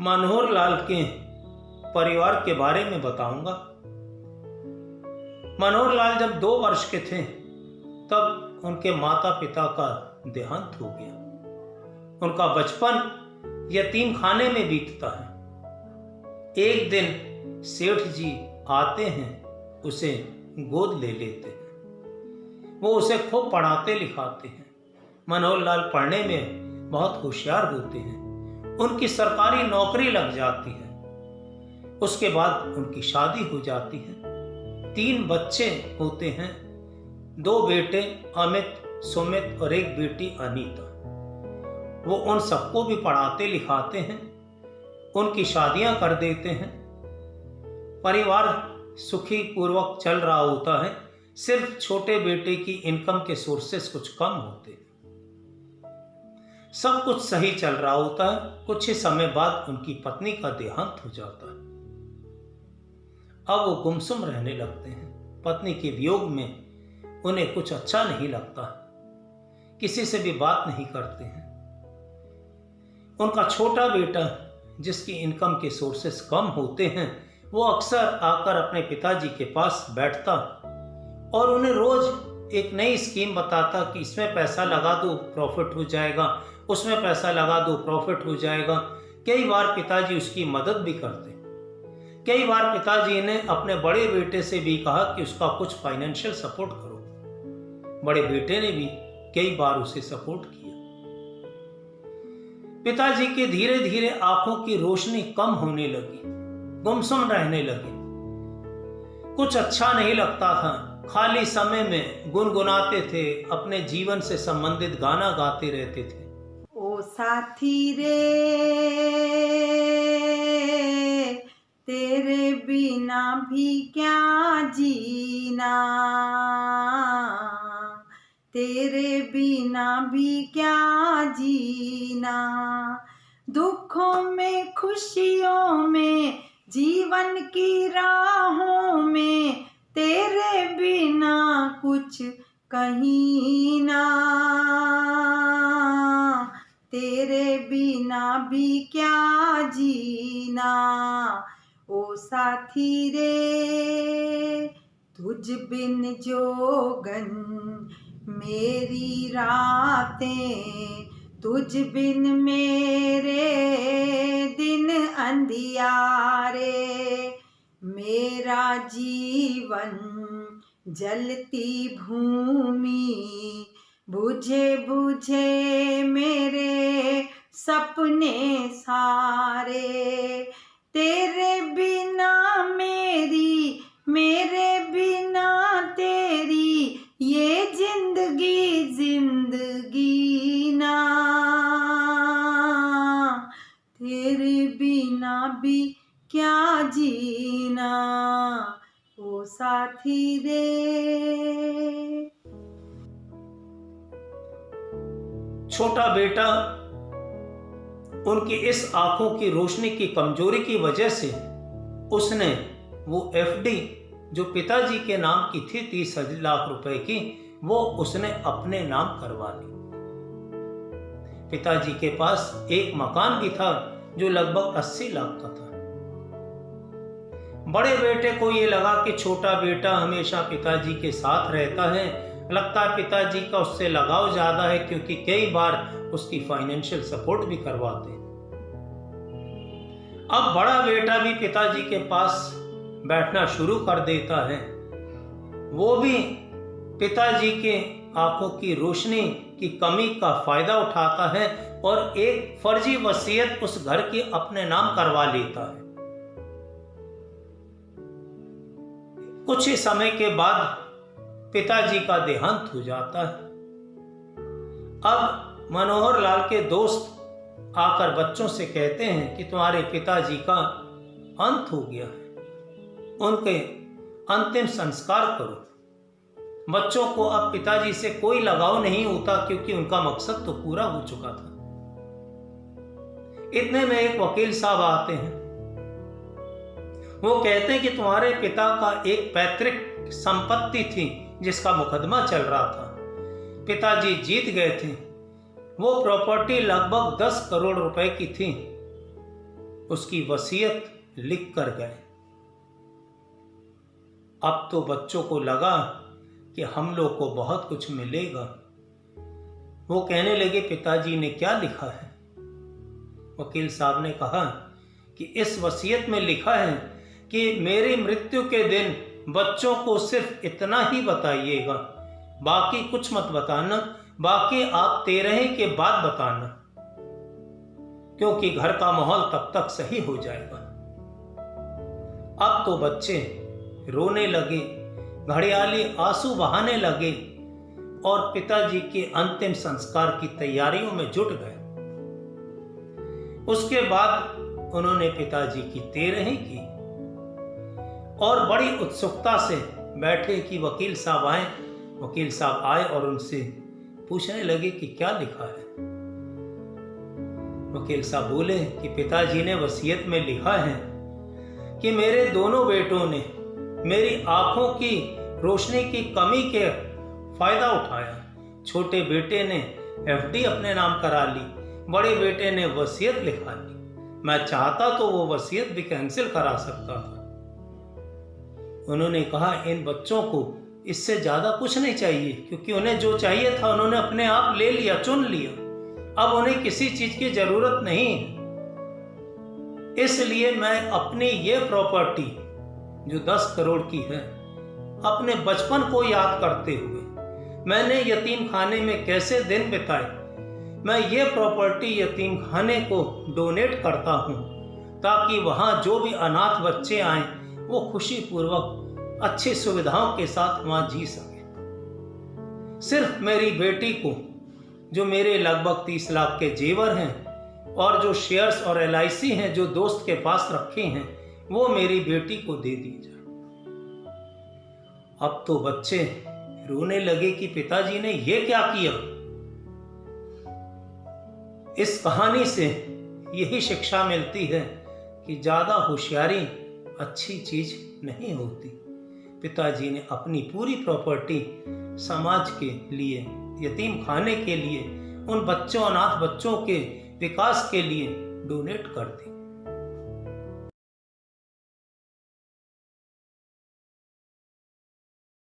मनोहर लाल के परिवार के बारे में बताऊंगा। मनोहर लाल जब 2 वर्ष के थे तब उनके माता पिता का देहांत हो गया। उनका बचपन यतीम खाने में बीतता है। एक दिन सेठ जी आते हैं, उसे गोद ले लेते हैं। वो उसे खूब पढ़ाते लिखाते हैं। मनोहर लाल पढ़ने में बहुत होशियार होते हैं। उनकी सरकारी नौकरी लग जाती है। उसके बाद उनकी शादी हो जाती है। 3 बच्चे होते हैं, 2 बेटे अमित, सुमित और एक बेटी अनीता। वो उन सबको भी पढ़ाते लिखाते हैं, उनकी शादियां कर देते हैं। परिवार सुखी पूर्वक चल रहा होता है। सिर्फ छोटे बेटे की इनकम के सोर्सेस कुछ कम होते हैं। सब कुछ सही चल रहा होता है। कुछ ही समय बाद उनकी पत्नी का देहांत हो जाता है। अब वो गुमसुम रहने लगते हैं। पत्नी के वियोग में उन्हें कुछ अच्छा नहीं लगता, किसी से भी बात नहीं करते हैं। उनका छोटा बेटा, जिसकी इनकम के सोर्सेस कम होते हैं, वो अक्सर आकर अपने पिताजी के पास बैठता और उन्हें रोज एक नई स्कीम बताता कि इसमें पैसा लगा दो प्रॉफिट हो जाएगा, उसमें पैसा लगा दो प्रॉफिट हो जाएगा। कई बार पिताजी उसकी मदद भी करते। कई बार पिताजी ने अपने बड़े बेटे से भी कहा कि उसका कुछ फाइनेंशियल सपोर्ट करो। बड़े बेटे ने भी कई बार उसे सपोर्ट किया। पिताजी की धीरे धीरे आंखों की रोशनी कम होने लगी, गुमसुम रहने लगे। कुछ अच्छा नहीं लगता था। खाली समय में गुनगुनाते थे, अपने जीवन से संबंधित गाना गाते रहते थे। ओ साथी रे, तेरे बिना भी क्या जीना, तेरे बिना भी क्या जीना। दुखों में खुशियों में जीवन की राहों में, तेरे बिना कुछ कहीं ना, तेरे बिना भी क्या जीना। ओ साथी रे, तुझ बिन जोगन मेरी रातें, तुझ बिन मेरे दिन अंधियारे। मेरा जीवन जलती भूमि, बुझे बुझे मेरे सपने सारे। तेरे बिना मेरी, मेरे बिना तेरी, ये जिंदगी जिंदगी ना। तेरे बिना भी क्या जीना, ओ साथी रे। छोटा बेटा उनकी इस आंखों की रोशनी की कमजोरी की वजह से उसने वो एफडी जो पिताजी के नाम की थी 30 लाख रुपए की, वो उसने अपने नाम करवा ली। पिताजी के पास एक मकान भी था जो लगभग 80 लाख का था। बड़े बेटे को ये लगा कि छोटा बेटा हमेशा पिताजी के साथ रहता है, लगता है पिताजी का उससे लगाव ज्यादा है, क्योंकि कई बार उसकी फाइनेंशियल सपोर्ट भी करवाते हैं। अब बड़ा बेटा भी पिताजी के पास बैठना शुरू कर देता है। वो भी पिताजी के आंखों की रोशनी की कमी का फायदा उठाता है और एक फर्जी वसीयत उस घर की अपने नाम करवा लेता है। कुछ ही समय के बाद पिताजी का देहांत हो जाता है। अब मनोहर लाल के दोस्त आकर बच्चों से कहते हैं कि तुम्हारे पिताजी का अंत हो गया है, उनके अंतिम संस्कार करो। बच्चों को अब पिताजी से कोई लगाव नहीं होता, क्योंकि उनका मकसद तो पूरा हो चुका था। इतने में एक वकील साहब आते हैं। वो कहते हैं कि तुम्हारे पिता का एक पैतृक संपत्ति थी जिसका मुकदमा चल रहा था, पिताजी जीत गए थे। वो प्रॉपर्टी लगभग 10 करोड़ रुपए की थी। उसकी वसीयत लिख कर गए। अब तो बच्चों को लगा कि हम लोग को बहुत कुछ मिलेगा। वो कहने लगे, पिताजी ने क्या लिखा है? वकील साहब ने कहा कि इस वसीयत में लिखा है कि मेरी मृत्यु के दिन बच्चों को सिर्फ इतना ही बताइएगा, बाकी कुछ मत बताना, बाकी आप 13 के बाद बताना, क्योंकि घर का माहौल तब तक सही हो जाएगा। अब तो बच्चे रोने लगे, घड़ियाली आंसू बहाने लगे और पिताजी के अंतिम संस्कार की तैयारियों में जुट गए। उसके बाद उन्होंने पिताजी की 13 की और बड़ी उत्सुकता से बैठे कि वकील साहब आए। वकील साहब आए और उनसे पूछने लगे कि क्या लिखा है। वकील साहब बोले कि पिताजी ने वसीयत में लिखा है कि मेरे दोनों बेटों ने मेरी आंखों की रोशनी की कमी के फायदा उठाया। छोटे बेटे ने एफडी अपने नाम करा ली, बड़े बेटे ने वसीयत लिखा ली। मैं चाहता तो वो वसीयत भी कैंसिल करा सकता था। उन्होंने कहा, इन बच्चों को इससे ज्यादा कुछ नहीं चाहिए, क्योंकि उन्हें जो चाहिए था उन्होंने अपने आप ले लिया, चुन लिया। अब उन्हें किसी चीज की जरूरत नहीं है। इसलिए मैं अपनी ये प्रॉपर्टी जो 10 करोड़ की है, अपने बचपन को याद करते हुए मैंने यतीम खाने में कैसे दिन बिताए, मैं ये प्रॉपर्टी यतीम खाने को डोनेट करता हूँ, ताकि वहाँ जो भी अनाथ बच्चे आए वो खुशी पूर्वक अच्छी सुविधाओं के साथ वहाँ जी सके। सिर्फ मेरी बेटी को, जो मेरे लगभग 30 लाख के जेवर हैं और जो शेयर्स और LIC हैं जो दोस्त के पास रखे हैं, वो मेरी बेटी को दे दी जाए। अब तो बच्चे रोने लगे कि पिताजी ने ये क्या किया। इस कहानी से यही शिक्षा मिलती है कि ज्यादा होशियारी अच्छी चीज नहीं होती। पिताजी ने अपनी पूरी प्रॉपर्टी समाज के लिए, यतीम खाने के लिए, उन बच्चों, अनाथ बच्चों के विकास के लिए डोनेट कर दी।